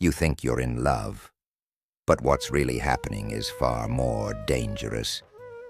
You think you're in love. But what's really happening is far more dangerous.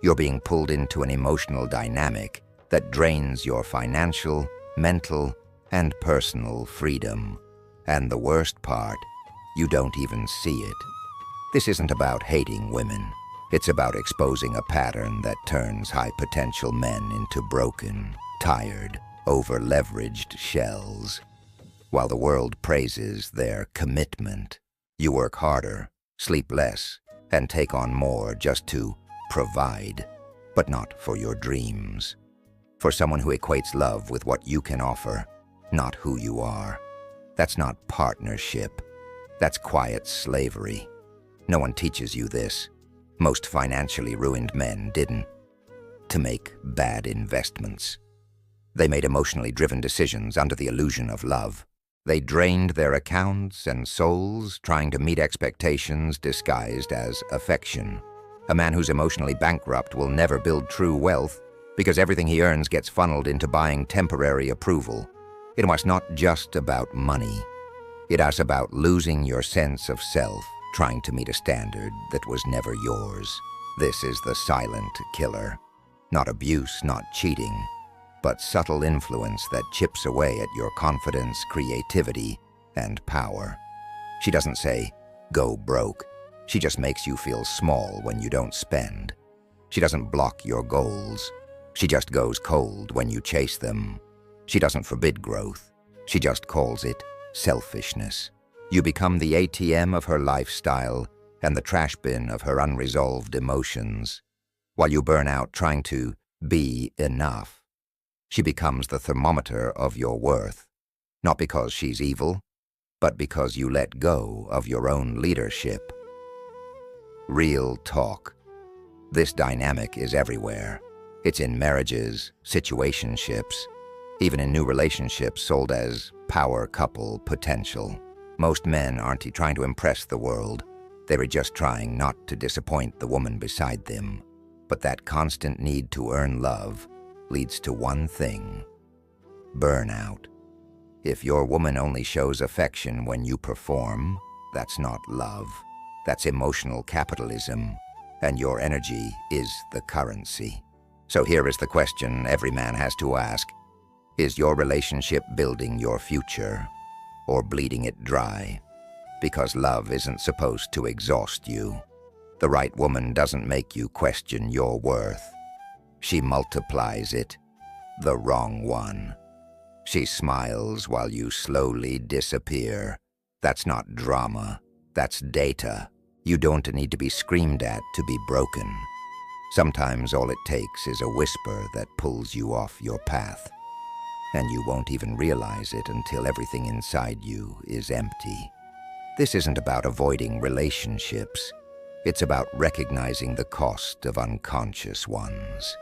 You're being pulled into an emotional dynamic that drains your financial, mental, and personal freedom. And the worst part, you don't even see it. This isn't about hating women. It's about exposing a pattern that turns high-potential men into broken, tired, over-leveraged shells. While the world praises their commitment, you work harder, sleep less, and take on more just to provide, but not for your dreams. For someone who equates love with what you can offer, not who you are. That's not partnership. That's quiet slavery. No one teaches you this. Most financially ruined men didn't. To make bad investments. They made emotionally driven decisions under the illusion of love. They drained their accounts and souls trying to meet expectations disguised as affection. A man who's emotionally bankrupt will never build true wealth because everything he earns gets funneled into buying temporary approval. It was not just about money. It was about losing your sense of self, trying to meet a standard that was never yours. This is the silent killer. Not abuse, not cheating, but subtle influence that chips away at your confidence, creativity, and power. She doesn't say, go broke. She just makes you feel small when you don't spend. She doesn't block your goals. She just goes cold when you chase them. She doesn't forbid growth. She just calls it selfishness. You become the ATM of her lifestyle and the trash bin of her unresolved emotions. While you burn out trying to be enough, she becomes the thermometer of your worth, not because she's evil, but because you let go of your own leadership. Real talk. This dynamic is everywhere. It's in marriages, situationships, even in new relationships sold as power couple potential. Most men aren't trying to impress the world. They were just trying not to disappoint the woman beside them. But that constant need to earn love leads to one thing: burnout. If your woman only shows affection when you perform, that's not love. That's emotional capitalism, and your energy is the currency. So here is the question every man has to ask. Is your relationship building your future, or bleeding it dry? Because love isn't supposed to exhaust you. The right woman doesn't make you question your worth. She multiplies it. The wrong one. She smiles while you slowly disappear. That's not drama. That's data. You don't need to be screamed at to be broken. Sometimes all it takes is a whisper that pulls you off your path. And you won't even realize it until everything inside you is empty. This isn't about avoiding relationships. It's about recognizing the cost of unconscious ones.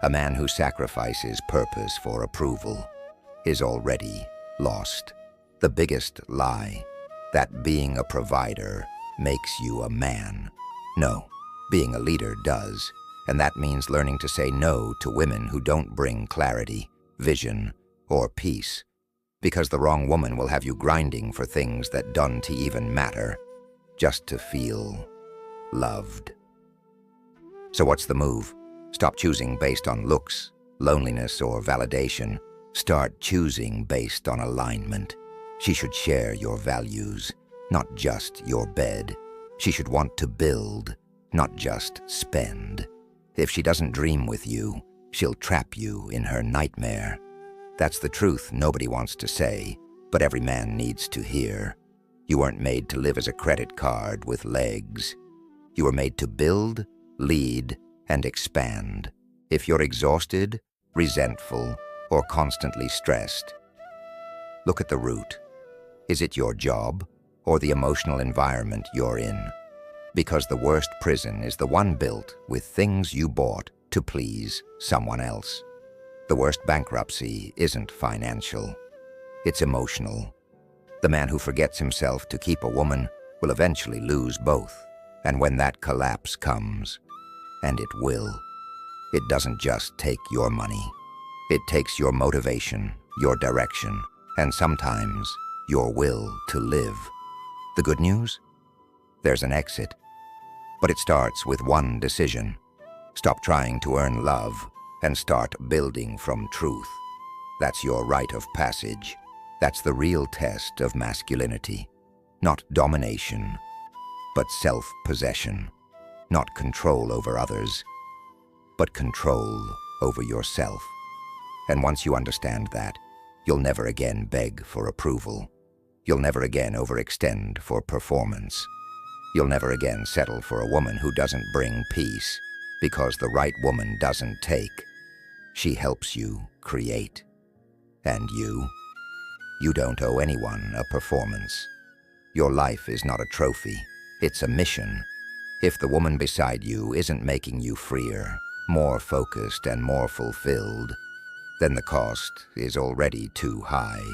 A man who sacrifices purpose for approval is already lost. The biggest lie, that being a provider makes you a man. No, being a leader does, and that means learning to say no to women who don't bring clarity, vision, or peace, because the wrong woman will have you grinding for things that don't even matter, just to feel loved. So what's the move? Stop choosing based on looks, loneliness, or validation. Start choosing based on alignment. She should share your values, not just your bed. She should want to build, not just spend. If she doesn't dream with you, she'll trap you in her nightmare. That's the truth nobody wants to say, but every man needs to hear. You weren't made to live as a credit card with legs. You were made to build, lead, and expand. If you're exhausted, resentful, or constantly stressed, look at the root. Is it your job or the emotional environment you're in? Because the worst prison is the one built with things you bought to please someone else. The worst bankruptcy isn't financial. It's emotional. The man who forgets himself to keep a woman will eventually lose both. And when that collapse comes, and it will, it doesn't just take your money. It takes your motivation, your direction, and sometimes your will to live. The good news? There's an exit. But it starts with one decision. Stop trying to earn love and start building from truth. That's your rite of passage. That's the real test of masculinity. Not domination, but self-possession. Not control over others, but control over yourself. And once you understand that, you'll never again beg for approval. You'll never again overextend for performance. You'll never again settle for a woman who doesn't bring peace, because the right woman doesn't take. She helps you create. And you don't owe anyone a performance. Your life is not a trophy, it's a mission. If the woman beside you isn't making you freer, more focused and more fulfilled, then the cost is already too high.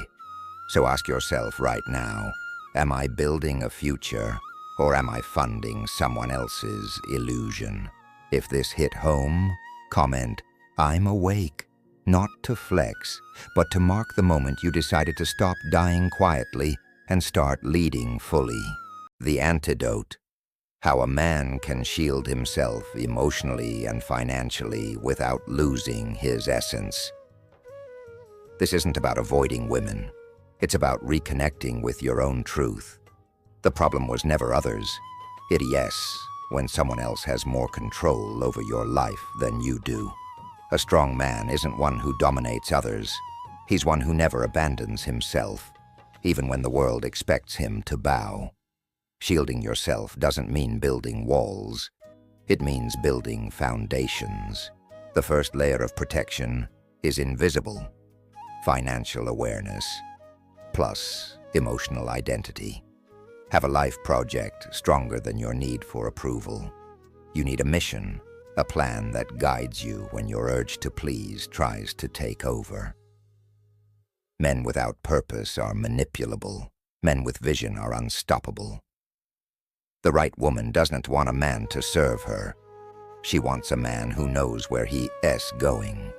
So ask yourself right now, am I building a future, or am I funding someone else's illusion? If this hit home, comment, "I'm awake," not to flex, but to mark the moment you decided to stop dying quietly and start leading fully. The antidote: how a man can shield himself emotionally and financially without losing his essence. This isn't about avoiding women. It's about reconnecting with your own truth. The problem was never others. Yes, when someone else has more control over your life than you do. A strong man isn't one who dominates others. He's one who never abandons himself, even when the world expects him to bow. Shielding yourself doesn't mean building walls. It means building foundations. The first layer of protection is invisible. Financial awareness, plus emotional identity. Have a life project stronger than your need for approval. You need a mission, a plan that guides you when your urge to please tries to take over. Men without purpose are manipulable. Men with vision are unstoppable. The right woman doesn't want a man to serve her. She wants a man who knows where he is going.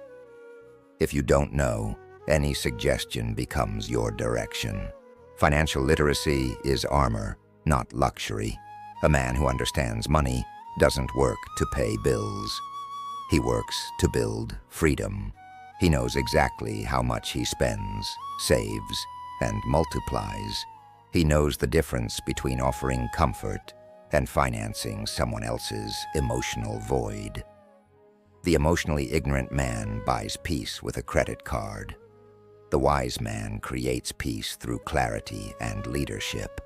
If you don't know, any suggestion becomes your direction. Financial literacy is armor, not luxury. A man who understands money doesn't work to pay bills. He works to build freedom. He knows exactly how much he spends, saves, and multiplies. He knows the difference between offering comfort and financing someone else's emotional void. The emotionally ignorant man buys peace with a credit card. The wise man creates peace through clarity and leadership.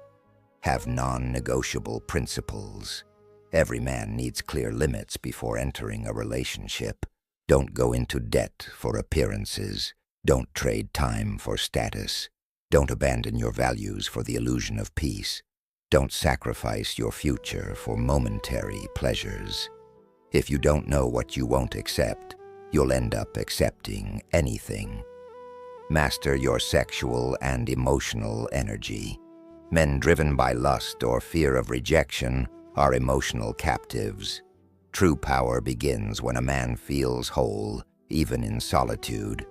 Have non-negotiable principles. Every man needs clear limits before entering a relationship. Don't go into debt for appearances. Don't trade time for status. Don't abandon your values for the illusion of peace. Don't sacrifice your future for momentary pleasures. If you don't know what you won't accept, you'll end up accepting anything. Master your sexual and emotional energy. Men driven by lust or fear of rejection are emotional captives. True power begins when a man feels whole, even in solitude.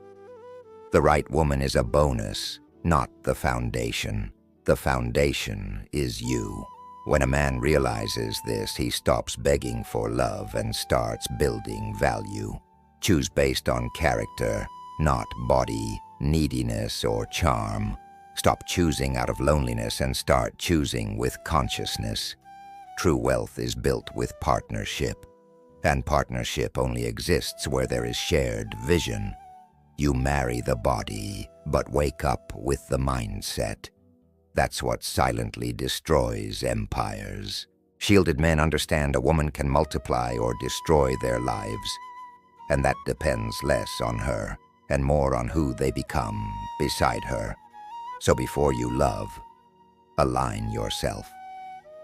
The right woman is a bonus, not the foundation. The foundation is you. When a man realizes this, he stops begging for love and starts building value. Choose based on character, not body, neediness, or charm. Stop choosing out of loneliness and start choosing with consciousness. True wealth is built with partnership, and partnership only exists where there is shared vision. You marry the body, but wake up with the mindset. That's what silently destroys empires. Shielded men understand a woman can multiply or destroy their lives, and that depends less on her and more on who they become beside her. So before you love, align yourself.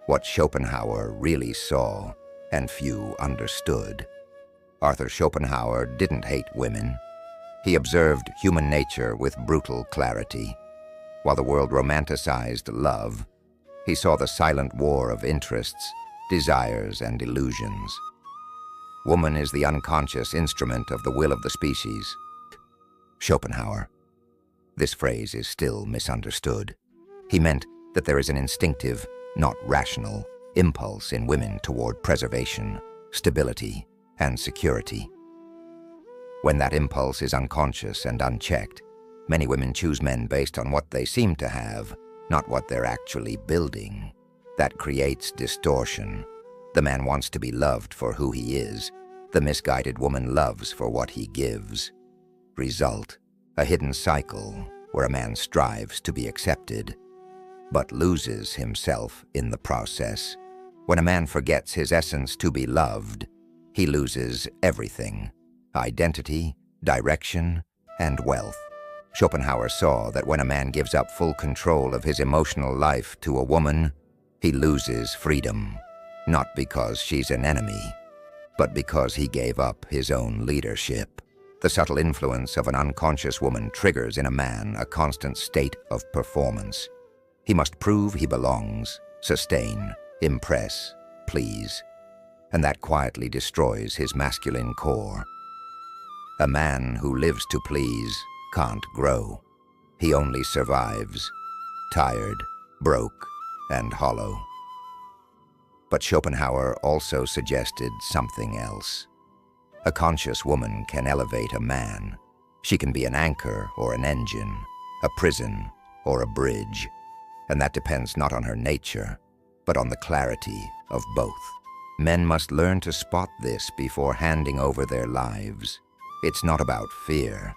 What Schopenhauer really saw, and few understood. Arthur Schopenhauer didn't hate women. He observed human nature with brutal clarity. While the world romanticized love, he saw the silent war of interests, desires, and illusions. Woman is the unconscious instrument of the will of the species. Schopenhauer. This phrase is still misunderstood. He meant that there is an instinctive, not rational, impulse in women toward preservation, stability, and security. When that impulse is unconscious and unchecked, many women choose men based on what they seem to have, not what they're actually building. That creates distortion. The man wants to be loved for who he is. The misguided woman loves for what he gives. Result: a hidden cycle where a man strives to be accepted, but loses himself in the process. When a man forgets his essence to be loved, he loses everything: identity, direction, and wealth. Schopenhauer saw that when a man gives up full control of his emotional life to a woman, he loses freedom, not because she's an enemy, but because he gave up his own leadership. The subtle influence of an unconscious woman triggers in a man a constant state of performance. He must prove he belongs, sustain, impress, please, and that quietly destroys his masculine core. A man who lives to please can't grow. He only survives, tired, broke, and hollow. But Schopenhauer also suggested something else. A conscious woman can elevate a man. She can be an anchor or an engine, a prison or a bridge, and that depends not on her nature, but on the clarity of both. Men must learn to spot this before handing over their lives. It's not about fear,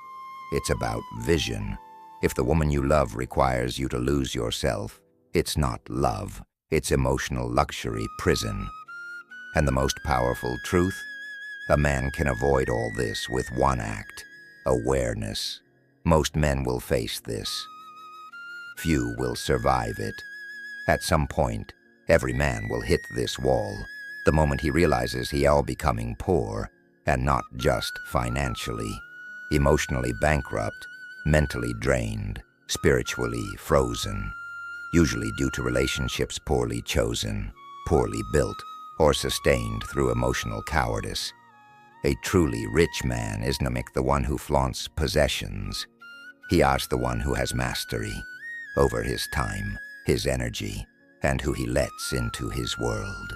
it's about vision. If the woman you love requires you to lose yourself, it's not love, it's emotional luxury prison. And the most powerful truth? A man can avoid all this with one act: awareness. Most men will face this. Few will survive it. At some point, every man will hit this wall, the moment he realizes he is becoming poor, and not just financially. Emotionally bankrupt, mentally drained, spiritually frozen, usually due to relationships poorly chosen, poorly built, or sustained through emotional cowardice. A truly rich man isn't the one who flaunts possessions. He is the one who has mastery over his time, his energy, and who he lets into his world.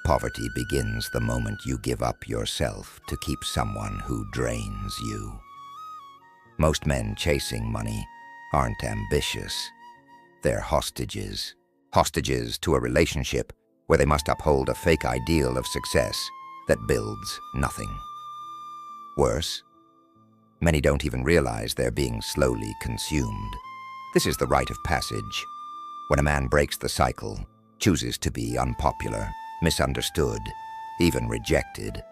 Poverty begins the moment you give up yourself to keep someone who drains you. Most men chasing money aren't ambitious. They're hostages. Hostages to a relationship where they must uphold a fake ideal of success that builds nothing. Worse, many don't even realize they're being slowly consumed. This is the rite of passage. When a man breaks the cycle, chooses to be unpopular, misunderstood, even rejected,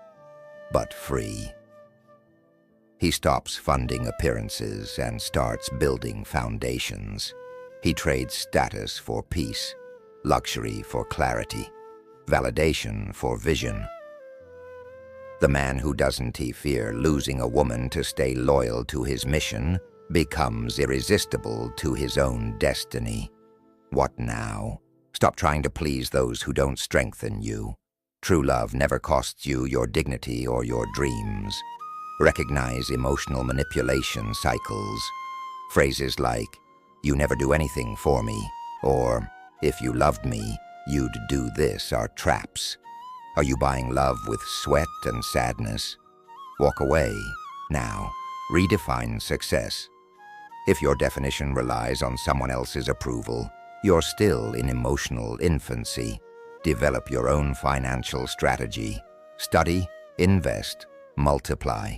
but free. He stops funding appearances and starts building foundations. He trades status for peace, luxury for clarity, validation for vision. The man who doesn't fear losing a woman to stay loyal to his mission becomes irresistible to his own destiny. What now? Stop trying to please those who don't strengthen you. True love never costs you your dignity or your dreams. Recognize emotional manipulation cycles. Phrases like, "You never do anything for me," or "If you loved me, you'd do this," are traps. Are you buying love with sweat and sadness? Walk away, now. Redefine success. If your definition relies on someone else's approval, you're still in emotional infancy. Develop your own financial strategy. Study, invest, multiply.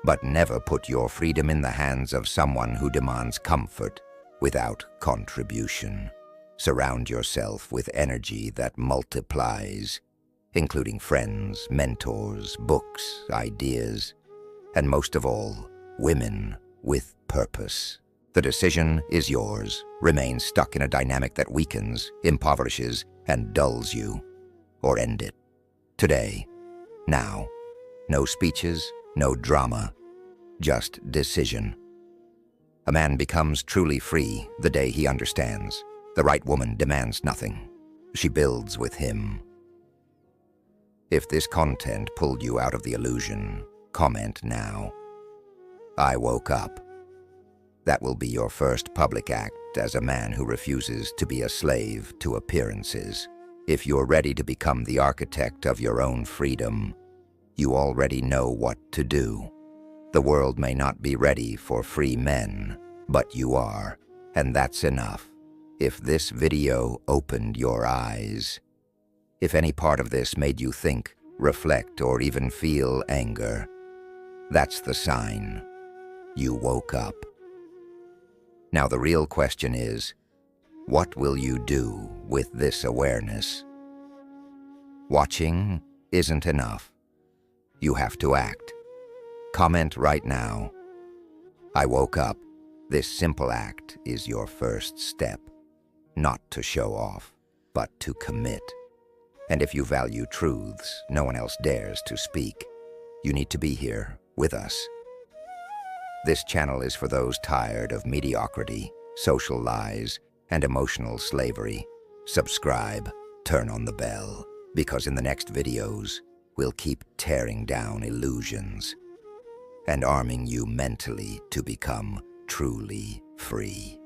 But never put your freedom in the hands of someone who demands comfort without contribution. Surround yourself with energy that multiplies, including friends, mentors, books, ideas, and most of all, women with purpose. The decision is yours. Remain stuck in a dynamic that weakens, impoverishes, and dulls you, or end it. Today, now. No speeches, no drama, just decision. A man becomes truly free the day he understands. The right woman demands nothing. She builds with him. If this content pulled you out of the illusion, comment now. I woke up. That will be your first public act as a man who refuses to be a slave to appearances. If you're ready to become the architect of your own freedom, you already know what to do. The world may not be ready for free men, but you are, and that's enough. If this video opened your eyes, if any part of this made you think, reflect, or even feel anger, that's the sign. You woke up. Now the real question is, what will you do with this awareness? Watching isn't enough. You have to act. Comment right now. I woke up. This simple act is your first step. Not to show off, but to commit. And if you value truths no one else dares to speak, you need to be here with us. This channel is for those tired of mediocrity, social lies, and emotional slavery. Subscribe, turn on the bell, because in the next videos, we'll keep tearing down illusions and arming you mentally to become truly free.